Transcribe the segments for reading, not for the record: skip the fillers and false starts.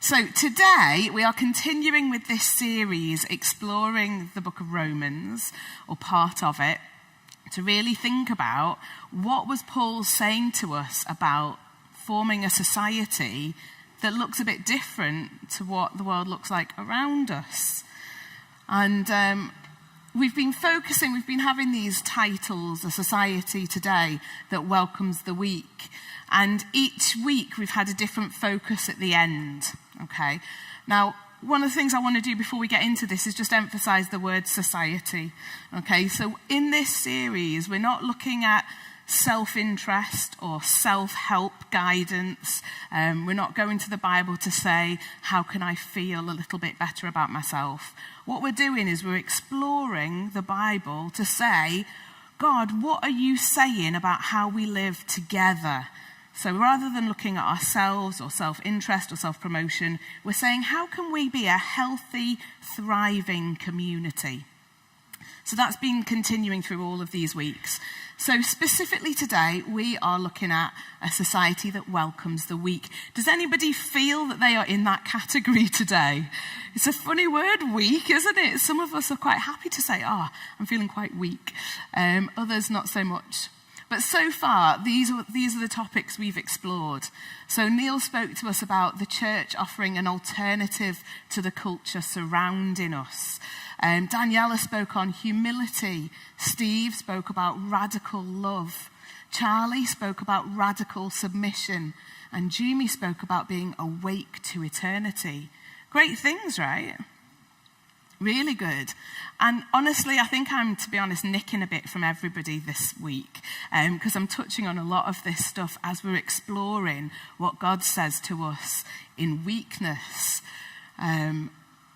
So today we are continuing with this series exploring the book of Romans, or part of it, to really think about what was Paul saying to us about forming a society that looks a bit different to what the world looks like around us. And we've been having these titles, a society today that welcomes the weak. And each week we've had a different focus at the end, okay? Now, one of the things I want to do before we get into this is just emphasize the word society, okay? So in this series, we're not looking at self-interest or self-help guidance. We're not going to the Bible to say, how can I feel a little bit better about myself? What we're doing is we're exploring the Bible to say, God, what are you saying about how we live together? So rather than looking at ourselves or self-interest or self-promotion, we're saying, how can we be a healthy, thriving community? So that's been continuing through all of these weeks. So specifically today, we are looking at a society that welcomes the weak. Does anybody feel that they are in that category today? It's a funny word, weak, isn't it? Some of us are quite happy to say, I'm feeling quite weak. Others not so much. But so far, these are the topics we've explored. So Neil spoke to us about the church offering an alternative to the culture surrounding us. Daniela spoke on humility. Steve spoke about radical love. Charlie spoke about radical submission. And Jimmy spoke about being awake to eternity. Great things, right? Really good. And honestly, I think I'm, to be honest, nicking a bit from everybody this week because I'm touching on a lot of this stuff as we're exploring what God says to us in weakness.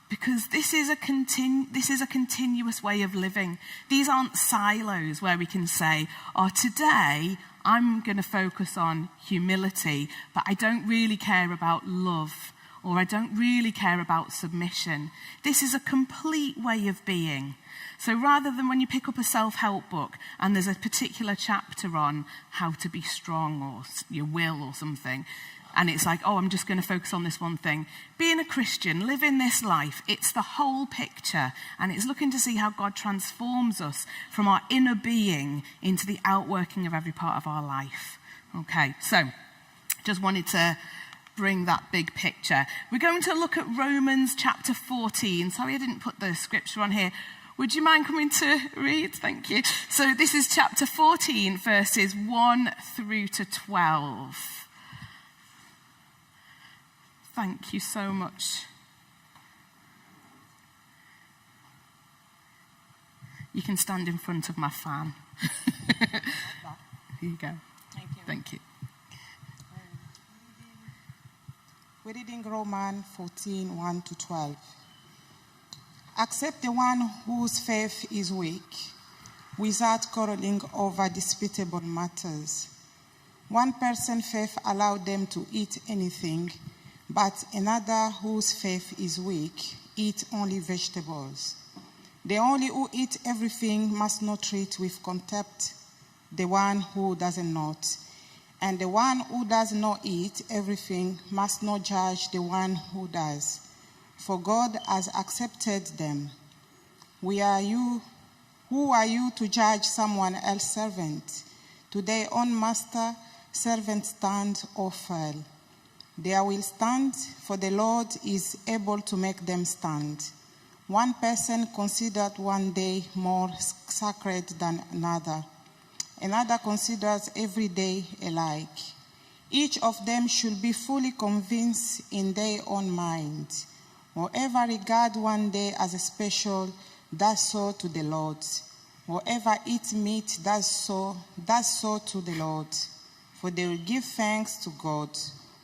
Because this is a continuous way of living. These aren't silos where we can say, today I'm going to focus on humility, but I don't really care about love, or I don't really care about submission. This is a complete way of being. So rather than when you pick up a self-help book and there's a particular chapter on how to be strong or your will or something, and it's like, I'm just going to focus on this one thing. Being a Christian, living this life, it's the whole picture, and it's looking to see how God transforms us from our inner being into the outworking of every part of our life. Okay, so just wanted to bring that big picture. We're going to look at Romans chapter 14. Sorry I didn't put the scripture on here. Would you mind coming to read? Thank you. So this is chapter 14, verses 1 through to 12. Thank you so much. You can stand in front of my fan. Here you go. Thank you. Thank you. We're reading Romans 14, 1 to 12. Accept the one whose faith is weak, without quarreling over disputable matters. One person's faith allowed them to eat anything, but another whose faith is weak eat only vegetables. The only who eat everything must not treat with contempt the one who does not. And the one who does not eat everything must not judge the one who does, for God has accepted them. Who are you to judge someone else's servant? To their own master, servant stand or fall. They will stand, for the Lord is able to make them stand. One person considered one day more sacred than another. Another considers every day alike. Each of them should be fully convinced in their own mind. Whoever regards one day as a special does so to the Lord. Whoever eats meat does so to the Lord, for they will give thanks to God.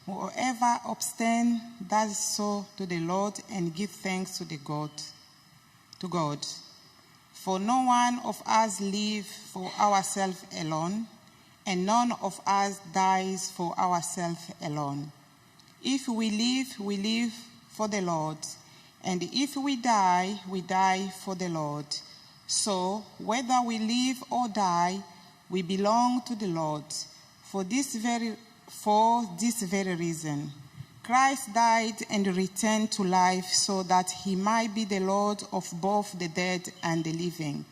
Whoever abstains does so to the Lord and give thanks to God. For no one of us lives for ourselves alone, and none of us dies for ourselves alone. If we live for the Lord, and if we die for the Lord. So, whether we live or die, we belong to the Lord. For this very reason, Christ died and returned to life so that he might be the Lord of both the dead and the living.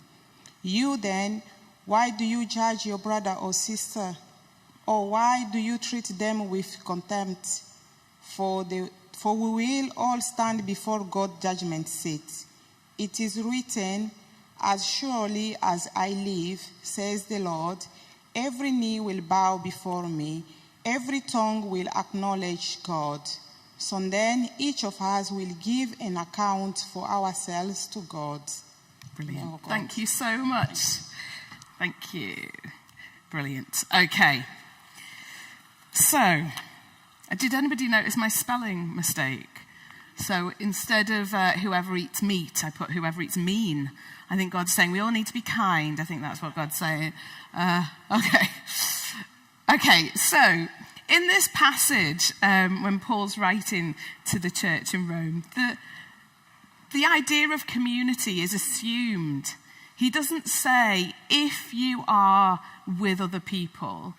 You then, why do you judge your brother or sister? Or why do you treat them with contempt? For we will all stand before God's judgment seat. It is written, as surely as I live, says the Lord, every knee will bow before me, every tongue will acknowledge God. So then each of us will give an account for ourselves to God. Brilliant. Oh, God. Thank you so much. Thank you. Brilliant. Okay. So, did anybody notice my spelling mistake? So instead of whoever eats meat, I put whoever eats mean. I think God's saying we all need to be kind. I think that's what God's saying. Okay, so in this passage, when Paul's writing to the church in Rome, the idea of community is assumed. He doesn't say, if you are with other people.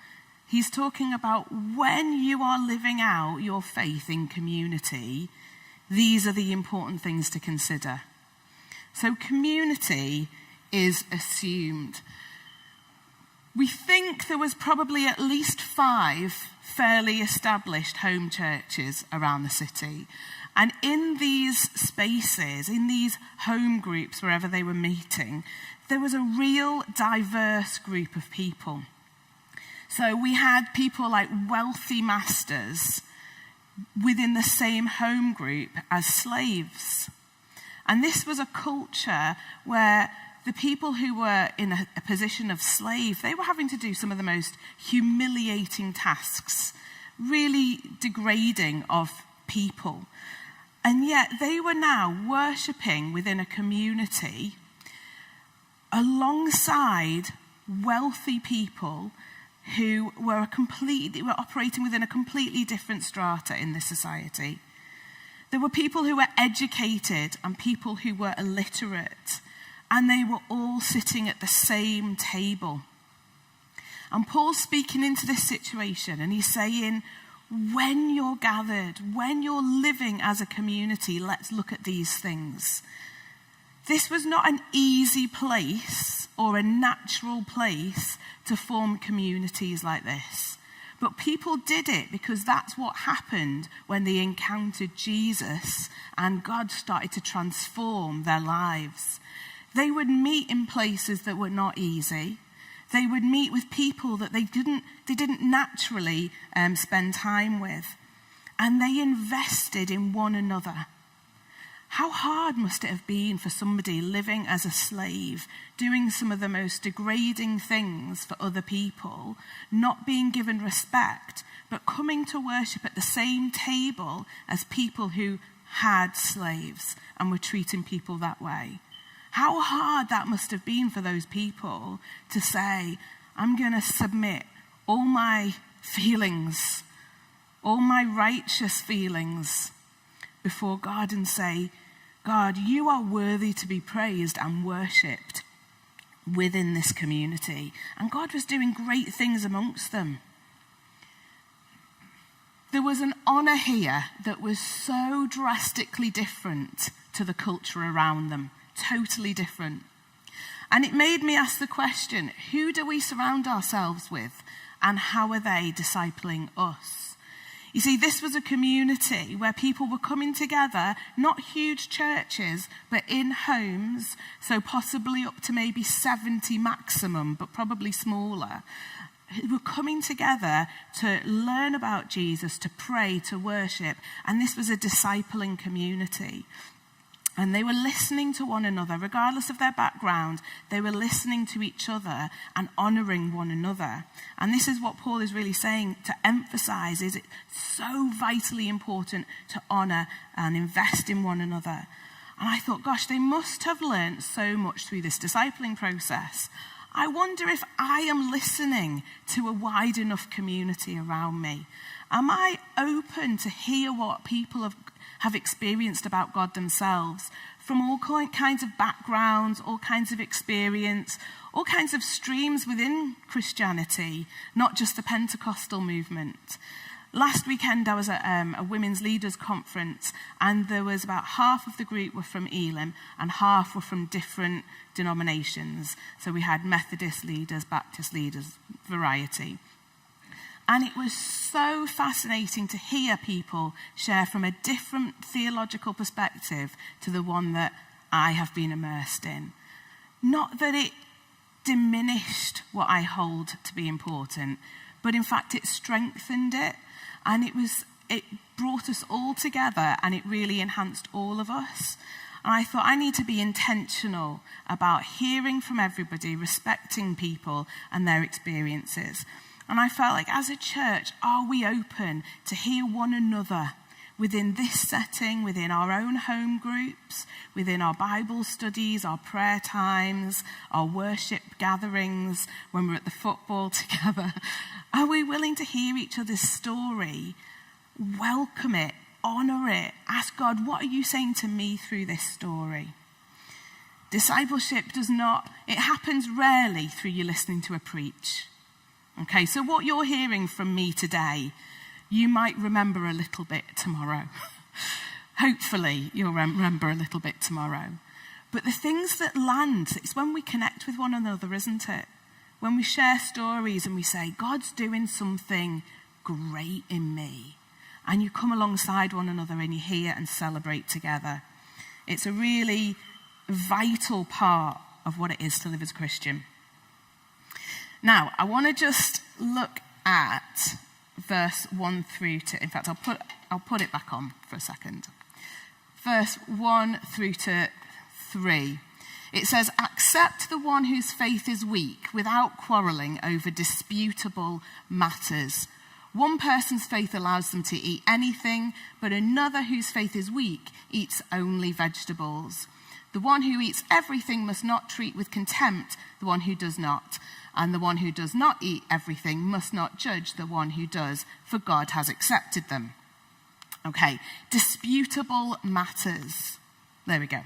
He's talking about when you are living out your faith in community, these are the important things to consider. So community is assumed. We think there was probably at least 5 fairly established home churches around the city. And in these spaces, in these home groups, wherever they were meeting, there was a real diverse group of people. So we had people like wealthy masters within the same home group as slaves. And this was a culture where the people who were in a position of slave, they were having to do some of the most humiliating tasks, really degrading of people. And yet they were now worshipping within a community alongside wealthy people who were operating within a completely different strata in this society. There were people who were educated and people who were illiterate, and they were all sitting at the same table. And Paul's speaking into this situation, and he's saying, when you're gathered, when you're living as a community, let's look at these things. This was not an easy place or a natural place to form communities like this. But people did it because that's what happened when they encountered Jesus and God started to transform their lives. They would meet in places that were not easy. They would meet with people that they didn't naturally spend time with. And they invested in one another. How hard must it have been for somebody living as a slave, doing some of the most degrading things for other people, not being given respect, but coming to worship at the same table as people who had slaves and were treating people that way? How hard that must have been for those people to say, I'm going to submit all my feelings, all my righteous feelings before God and say, God, you are worthy to be praised and worshipped within this community. And God was doing great things amongst them. There was an honor here that was so drastically different to the culture around them, totally different. And it made me ask the question, who do we surround ourselves with and how are they discipling us? You see, this was a community where people were coming together, not huge churches, but in homes, so possibly up to maybe 70 maximum, but probably smaller, who were coming together to learn about Jesus, to pray, to worship, and this was a discipling community. And they were listening to one another, regardless of their background. They were listening to each other and honoring one another. And this is what Paul is really saying to emphasize, is it so vitally important to honor and invest in one another. And I thought, gosh, they must have learned so much through this discipling process. I wonder if I am listening to a wide enough community around me. Am I open to hear what people have experienced about God themselves from all kinds of backgrounds, all kinds of experience, all kinds of streams within Christianity, not just the Pentecostal movement? Last weekend I was at a women's leaders conference, and there was about half of the group were from Elim and half were from different denominations. So we had Methodist leaders, Baptist leaders, variety. And it was so fascinating to hear people share from a different theological perspective to the one that I have been immersed in. Not that it diminished what I hold to be important, but in fact it strengthened it. And it brought us all together, and it really enhanced all of us. And I thought I need to be intentional about hearing from everybody, respecting people and their experiences. And I felt like as a church, are we open to hear one another within this setting, within our own home groups, within our Bible studies, our prayer times, our worship gatherings, when we're at the football together? Are we willing to hear each other's story, welcome it, honour it, ask God, what are you saying to me through this story? Discipleship it happens rarely through you listening to a preach. Okay, so what you're hearing from me today, you might remember a little bit tomorrow. Hopefully you'll remember a little bit tomorrow. But the things that land, it's when we connect with one another, isn't it? When we share stories and we say, God's doing something great in me. And you come alongside one another and you hear and celebrate together. It's a really vital part of what it is to live as a Christian. Now, I want to just look at verse 1 through to, in fact, I'll put it back on for a second. Verse 1 through to 3. It says, accept the one whose faith is weak without quarrelling over disputable matters. One person's faith allows them to eat anything, but another whose faith is weak eats only vegetables. The one who eats everything must not treat with contempt the one who does not. And the one who does not eat everything must not judge the one who does, for God has accepted them. Okay, disputable matters. There we go.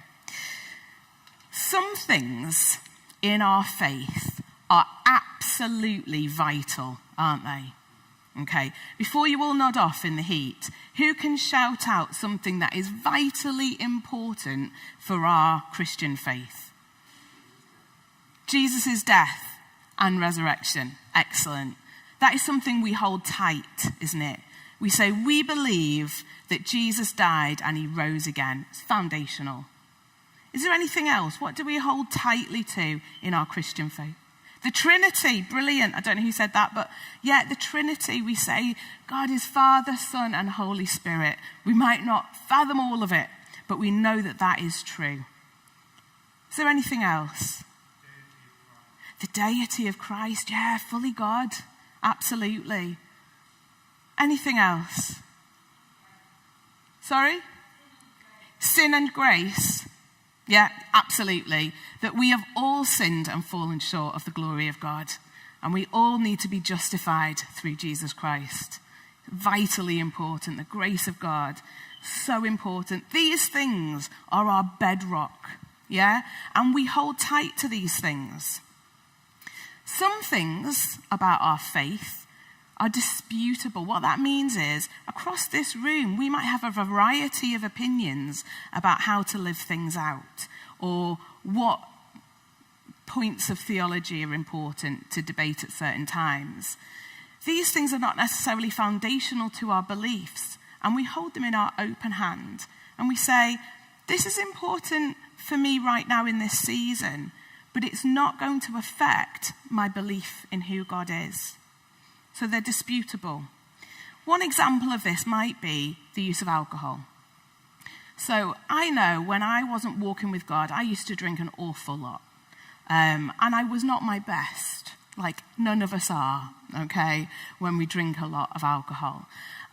Some things in our faith are absolutely vital, aren't they? Okay, before you all nod off in the heat, who can shout out something that is vitally important for our Christian faith? Jesus' death and resurrection. Excellent. That is something we hold tight, isn't it? We say we believe that Jesus died and he rose again. It's foundational. Is there anything else? What do we hold tightly to in our Christian faith? The Trinity, brilliant. I don't know who said that, but yeah, the Trinity. We say God is Father, Son, and Holy Spirit. We might not fathom all of it, but we know that that is true. Is there anything else? The deity of Christ, yeah, fully God, absolutely. Anything else? Sorry? Sin and grace, yeah, absolutely. That we have all sinned and fallen short of the glory of God, and we all need to be justified through Jesus Christ. Vitally important, the grace of God, so important. These things are our bedrock, yeah, and we hold tight to these things. Some things about our faith are disputable. What that means is, across this room, we might have a variety of opinions about how to live things out, or what points of theology are important to debate at certain times. These things are not necessarily foundational to our beliefs, and we hold them in our open hand, and we say, this is important for me right now in this season, but it's not going to affect my belief in who God is. So they're disputable. One example of this might be the use of alcohol. So I know when I wasn't walking with God, I used to drink an awful lot. And I was not my best. Like, none of us are, okay, when we drink a lot of alcohol.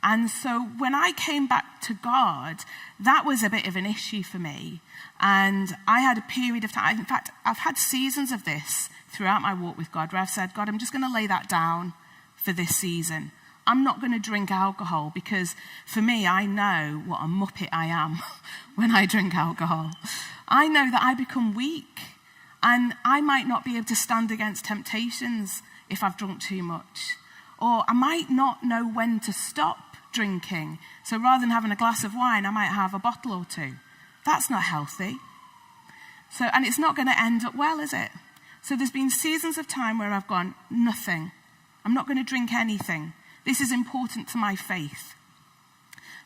And so when I came back to God, that was a bit of an issue for me. And I had a period of time, in fact, I've had seasons of this throughout my walk with God where I've said, God, I'm just going to lay that down for this season. I'm not going to drink alcohol because for me, I know what a muppet I am when I drink alcohol. I know that I become weak and I might not be able to stand against temptations if I've drunk too much. Or I might not know when to stop drinking. So rather than having a glass of wine, I might have a bottle or two. That's not healthy. And it's not going to end up well, is it? So there's been seasons of time where I've gone, nothing. I'm not going to drink anything. This is important to my faith.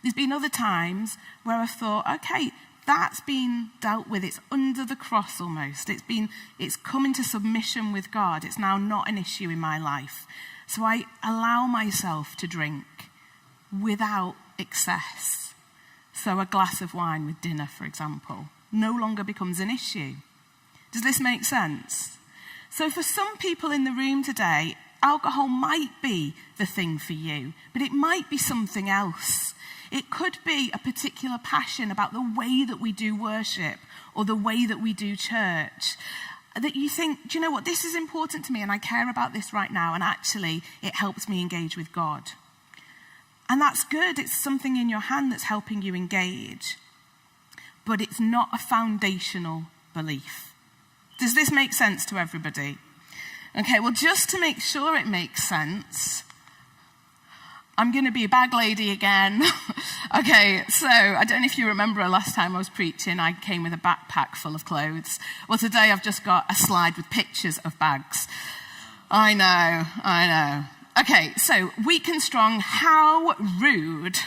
There's been other times where I've thought, okay, that's been dealt with. It's under the cross almost. It's come into submission with God. It's now not an issue in my life. So I allow myself to drink without excess. So a glass of wine with dinner, for example, no longer becomes an issue. Does this make sense? So for some people in the room today, alcohol might be the thing for you, but it might be something else. It could be a particular passion about the way that we do worship or the way that we do church. That you think, do you know what, this is important to me and I care about this right now, and actually it helps me engage with God. And that's good. It's something in your hand that's helping you engage. But it's not a foundational belief. Does this make sense to everybody? Okay, well, just to make sure it makes sense, I'm going to be a bag lady again. Okay, so I don't know if you remember last time I was preaching, I came with a backpack full of clothes. Well, today I've just got a slide with pictures of bags. I know. Okay, so weak and strong, how rude.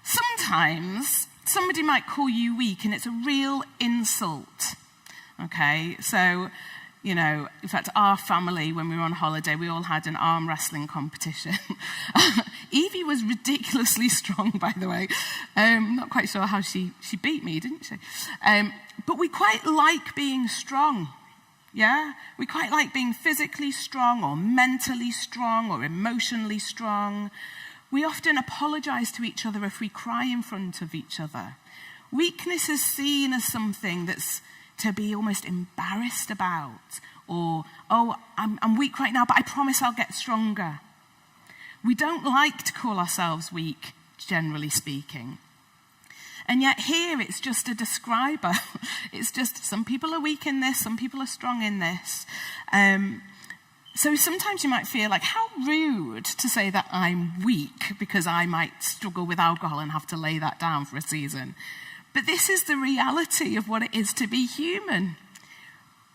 Sometimes somebody might call you weak and it's a real insult. Okay, so, you know, in fact, our family, when we were on holiday, we all had an arm wrestling competition. Evie was ridiculously strong, by the way. Not quite sure how she beat me, didn't she? But we quite like being strong, yeah? We quite like being physically strong or mentally strong or emotionally strong. We often apologize to each other if we cry in front of each other. Weakness is seen as something that's to be almost embarrassed about, or, oh, I'm weak right now, but I promise I'll get stronger. We don't like to call ourselves weak, generally speaking. And yet here it's just a describer. It's just some people are weak in this, some people are strong in this. So sometimes you might feel like, how rude to say that I'm weak because I might struggle with alcohol and have to lay that down for a season. But this is the reality of what it is to be human.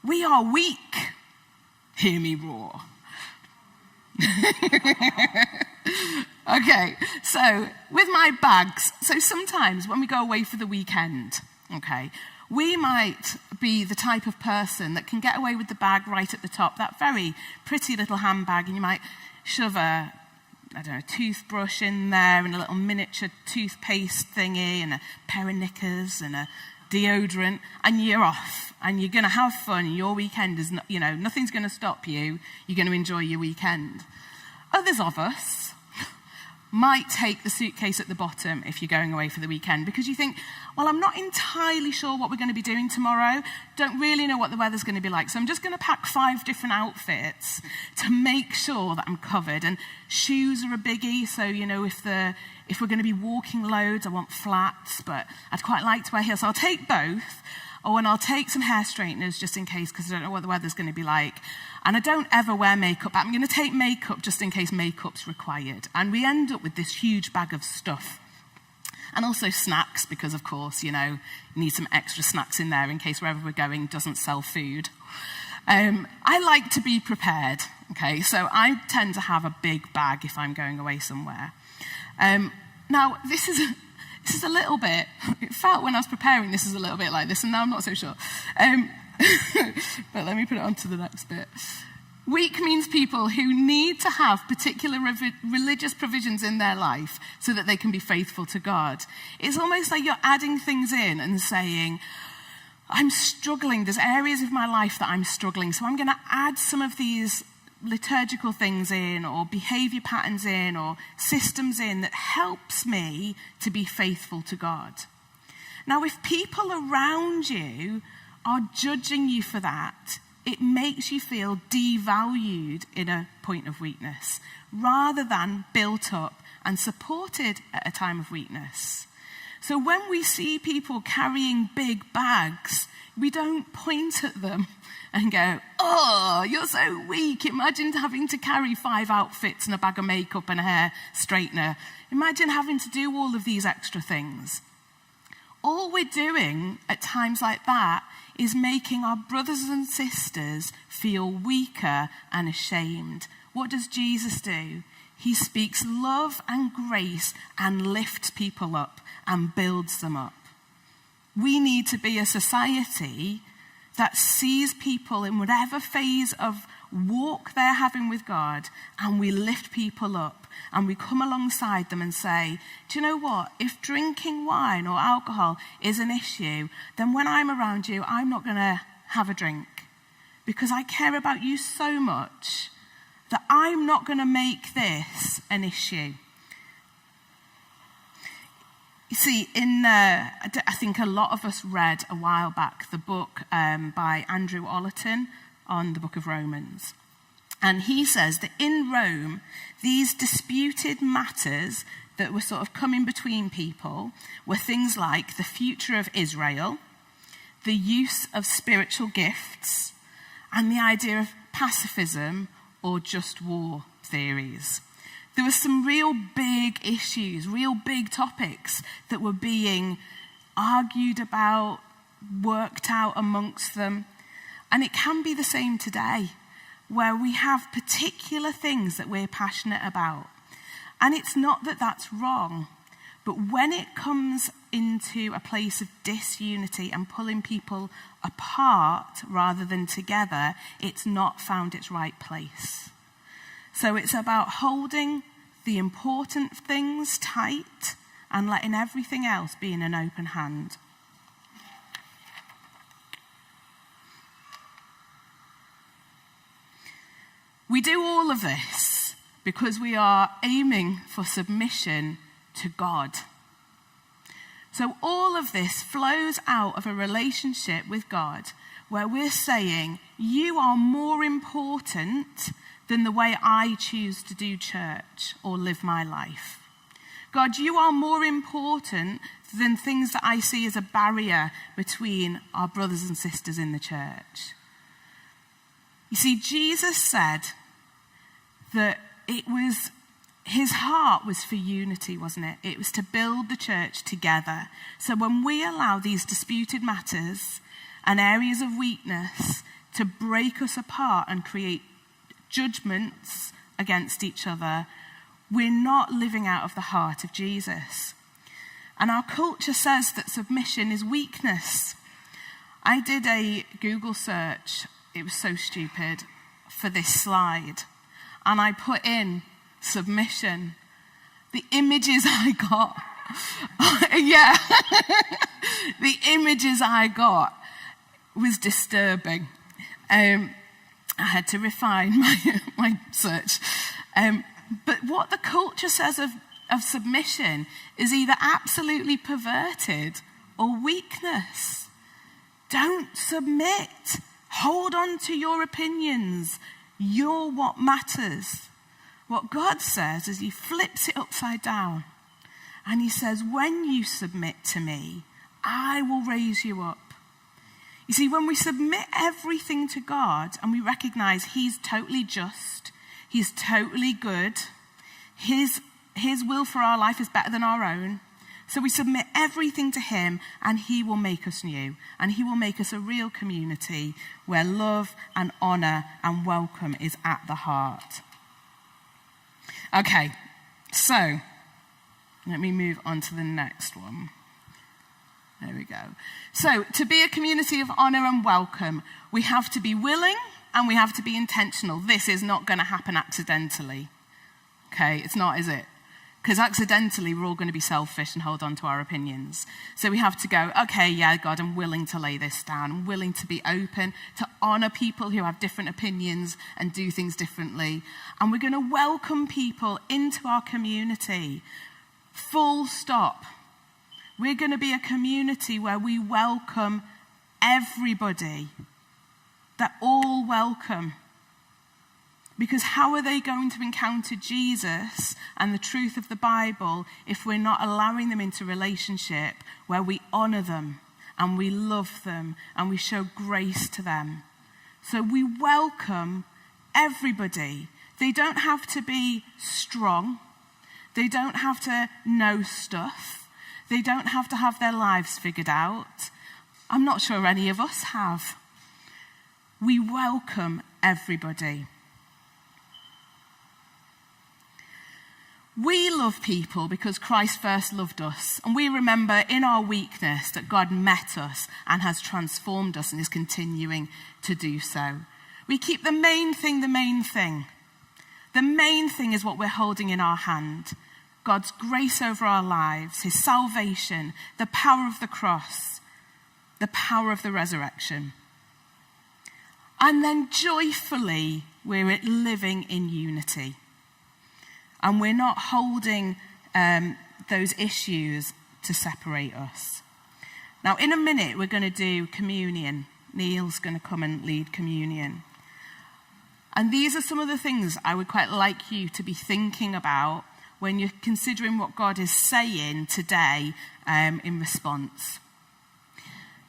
We are weak. Hear me roar. Okay, so with my bags, so sometimes when we go away for the weekend, okay, we might be the type of person that can get away with the bag right at the top, that very pretty little handbag, and you might shove a toothbrush in there and a little miniature toothpaste thingy and a pair of knickers and a deodorant, and you're off and you're going to have fun. Your weekend is, nothing's going to stop you. You're going to enjoy your weekend. Others of us might take the suitcase at the bottom if you're going away for the weekend because you think, well, I'm not entirely sure what we're going to be doing tomorrow. Don't really know what the weather's going to be like. So I'm just going to pack 5 different outfits to make sure that I'm covered. And shoes are a biggie. So, if we're going to be walking loads, I want flats, but I'd quite like to wear heels. So I'll take both. Oh, and I'll take some hair straighteners just in case because I don't know what the weather's going to be like. And I don't ever wear makeup, but I'm going to take makeup just in case makeup's required. And we end up with this huge bag of stuff. And also snacks, because of course, you need some extra snacks in there in case wherever we're going doesn't sell food. I like to be prepared, okay? So I tend to have a big bag if I'm going away somewhere. Now, this is a little bit, it felt when I was preparing this is a little bit like this, and now I'm not so sure. But let me put it on to the next bit. Weak means people who need to have particular religious provisions in their life so that they can be faithful to God. It's almost like you're adding things in and saying, I'm struggling. There's areas of my life that I'm struggling. So I'm going to add some of these liturgical things in or behavior patterns in or systems in that helps me to be faithful to God. Now, if people around you are judging you for that, it makes you feel devalued in a point of weakness rather than built up and supported at a time of weakness. So when we see people carrying big bags, We don't point at them and go, oh, you're so weak. Imagine having to carry 5 outfits and a bag of makeup and a hair straightener. Imagine having to do all of these extra things. All we're doing at times like that is making our brothers and sisters feel weaker and ashamed. What does Jesus do? He speaks love and grace and lifts people up and builds them up. We need to be a society that sees people in whatever phase of walk they're having with God, and we lift people up and we come alongside them and say, do you know what? If drinking wine or alcohol is an issue, then when I'm around you, I'm not going to have a drink because I care about you so much that I'm not going to make this an issue. You see, I think a lot of us read a while back the book by Andrew Ollerton on the book of Romans. And he says that in Rome, these disputed matters that were sort of coming between people were things like the future of Israel, the use of spiritual gifts, and the idea of pacifism or just war theories. There were some real big issues, real big topics that were being argued about, worked out amongst them. And it can be the same today, where we have particular things that we're passionate about. And it's not that that's wrong, but when it comes into a place of disunity and pulling people apart rather than together, it's not found its right place. So it's about holding the important things tight and letting everything else be in an open hand. We do all of this because we are aiming for submission to God. So all of this flows out of a relationship with God where we're saying, you are more important than the way I choose to do church or live my life. God, you are more important than things that I see as a barrier between our brothers and sisters in the church. You see, Jesus said that his heart was for unity, wasn't it? It was to build the church together. So when we allow these disputed matters and areas of weakness to break us apart and create judgments against each other, we're not living out of the heart of Jesus. And our culture says that submission is weakness. I did a Google search, it was so stupid, for this slide. And I put in submission. The images I got, yeah, the images I got was disturbing. I had to refine my search. But what the culture says of submission is either absolutely perverted or weakness. Don't submit. Hold on to your opinions. You're what matters. What God says is he flips it upside down. And he says, when you submit to me, I will raise you up. You see, when we submit everything to God and we recognize he's totally just, he's totally good, his will for our life is better than our own. So we submit everything to him and he will make us new. And he will make us a real community where love and honor and welcome is at the heart. Okay, so let me move on to the next one. There we go. So to be a community of honor and welcome, we have to be willing and we have to be intentional. This is not going to happen accidentally. Okay, it's not, is it? Because accidentally we're all going to be selfish and hold on to our opinions. So we have to go, okay, yeah, God, I'm willing to lay this down. I'm willing to be open, to honor people who have different opinions and do things differently. And we're going to welcome people into our community. Full stop. We're going to be a community where we welcome everybody. They're all welcome. Because how are they going to encounter Jesus and the truth of the Bible if we're not allowing them into relationship where we honor them and we love them and we show grace to them. So we welcome everybody. They don't have to be strong. They don't have to know stuff. They don't have to have their lives figured out. I'm not sure any of us have. We welcome everybody. We love people because Christ first loved us, and we remember in our weakness that God met us and has transformed us and is continuing to do so. We keep the main thing the main thing. The main thing is what we're holding in our hand. God's grace over our lives, his salvation, the power of the cross, the power of the resurrection. And then joyfully we're living in unity. And we're not holding those issues to separate us. Now, in a minute, we're going to do communion. Neil's going to come and lead communion. And these are some of the things I would quite like you to be thinking about when you're considering what God is saying today in response.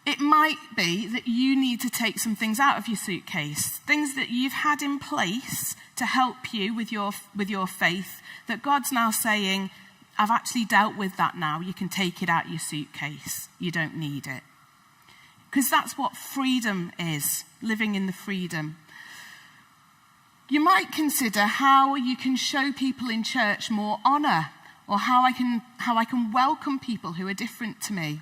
It might be that you need to take some things out of your suitcase, things that you've had in place to help you with your faith, that God's now saying, I've actually dealt with that now. You can take it out of your suitcase. You don't need it. Because that's what freedom is, living in the freedom. You might consider how you can show people in church more honor, or how I can welcome people who are different to me.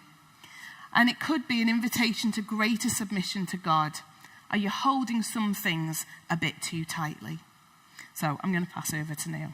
And it could be an invitation to greater submission to God. Are you holding some things a bit too tightly? So I'm going to pass over to Neil.